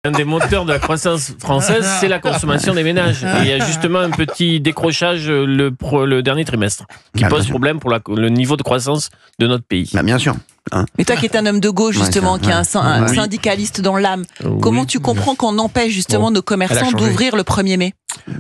Un des moteurs de la croissance française, c'est la consommation des ménages. Et il y a justement un petit décrochage le dernier trimestre qui pose problème pour le niveau de croissance de notre pays. Bien sûr. Mais toi qui es un homme de gauche justement, qui est un syndicaliste dans l'âme, comment tu comprends qu'on empêche justement nos commerçants d'ouvrir le 1er mai ?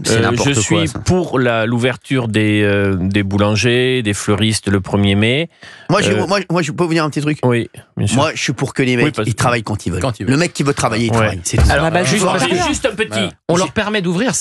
Je suis pour l'ouverture des boulangers, des fleuristes le 1er mai. Moi, je peux vous dire un petit truc. Oui, bien sûr. Moi, je suis pour que les mecs ils travaillent quand ils veulent. Le mec qui veut travailler, il travaille. C'est tout. Alors, juste un petit. On leur permet d'ouvrir,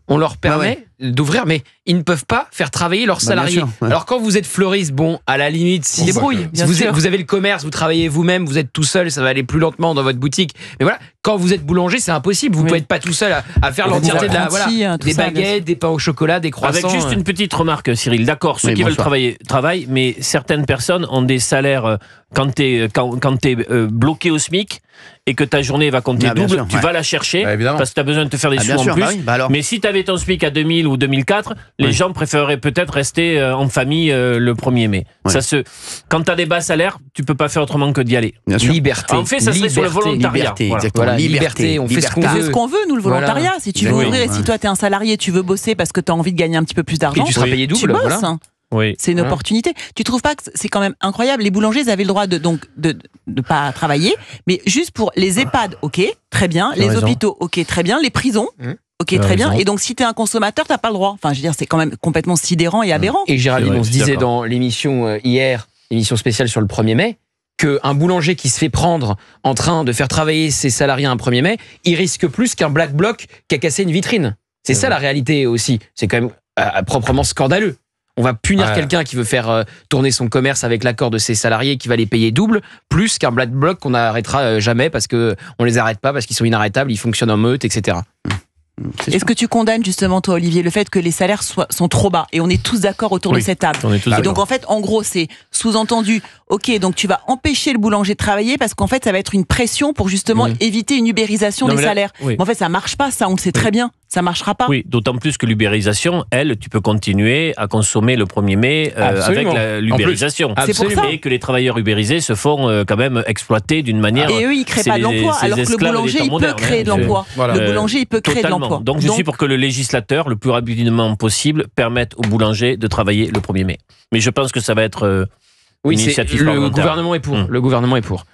on leur permet d'ouvrir, mais ils ne peuvent pas faire travailler leurs salariés. Alors quand vous êtes fleuriste, à la limite, si vous avez le commerce, vous travaillez vous-même, vous êtes tout seul, ça va aller plus lentement dans votre boutique. Mais voilà, quand vous êtes boulanger, c'est impossible. Vous pouvez être pas tout seul à faire l'entièreté de des baguettes, des pains au chocolat, des croissants. Avec juste une petite remarque, Cyril. D'accord, ceux qui veulent travailler, travaillent, mais certaines personnes ont des salaires quand t'es bloqué au SMIC et que ta journée va compter double, tu vas la chercher parce que tu as besoin de te faire des sous en plus. Mais si tu avais ton SMIC à 2000 ou 2004, les gens préféreraient peut-être rester en famille le 1er mai. Quand tu as des bas salaires, tu peux pas faire autrement que d'y aller. Liberté. En fait, ça serait sur le volontariat. Liberté, on fait ce qu'on veut. On fait ce qu'on veut, nous, le volontariat. Si tu veux ouvrir et si toi, tu es un salarié, tu veux bosser parce que tu as envie de gagner un petit peu plus d'argent, et tu seras payé double, tu bosses. C'est une opportunité. Tu trouves pas que c'est quand même incroyable ? Les boulangers, ils avaient le droit de pas travailler, mais juste pour les EHPAD, ok, très bien. Les hôpitaux, ok, très bien. Les prisons, ok, très bien. Et donc, si t'es un consommateur, t'as pas le droit. Enfin, je veux dire, c'est quand même complètement sidérant et aberrant. Et Géraldine, on se disait dans l'émission hier, émission spéciale sur le 1er mai, qu'un boulanger qui se fait prendre en train de faire travailler ses salariés un 1er mai, il risque plus qu'un black bloc qui a cassé une vitrine. C'est ça la réalité aussi. C'est quand même proprement scandaleux. On va punir quelqu'un qui veut faire tourner son commerce avec l'accord de ses salariés, qui va les payer double, plus qu'un black bloc qu'on n'arrêtera jamais parce qu'on les arrête pas, parce qu'ils sont inarrêtables, ils fonctionnent en meute, etc. Est-ce que tu condamnes justement, toi, Olivier, le fait que les salaires sont trop bas ? Et on est tous d'accord autour de cette table. Et donc, en fait, en gros, c'est sous-entendu, ok, donc tu vas empêcher le boulanger de travailler parce qu'en fait, ça va être une pression pour justement éviter une ubérisation des salaires. Mais en fait, ça marche pas, ça, on le sait très bien. Ça marchera pas. Oui, d'autant plus que l'ubérisation, tu peux continuer à consommer le 1er mai avec l'ubérisation. C'est pour ça. Et que les travailleurs ubérisés se font quand même exploiter d'une manière... Et eux, ils créent pas de l'emploi, alors que le boulanger, il peut créer de l'emploi. Le boulanger, il peut créer de l'emploi. Donc, je suis pour que le législateur, le plus rapidement possible, permette aux boulangers de travailler le 1er mai. Mais je pense que ça va être une initiative parlementaire. Le gouvernement est pour. Le gouvernement est pour.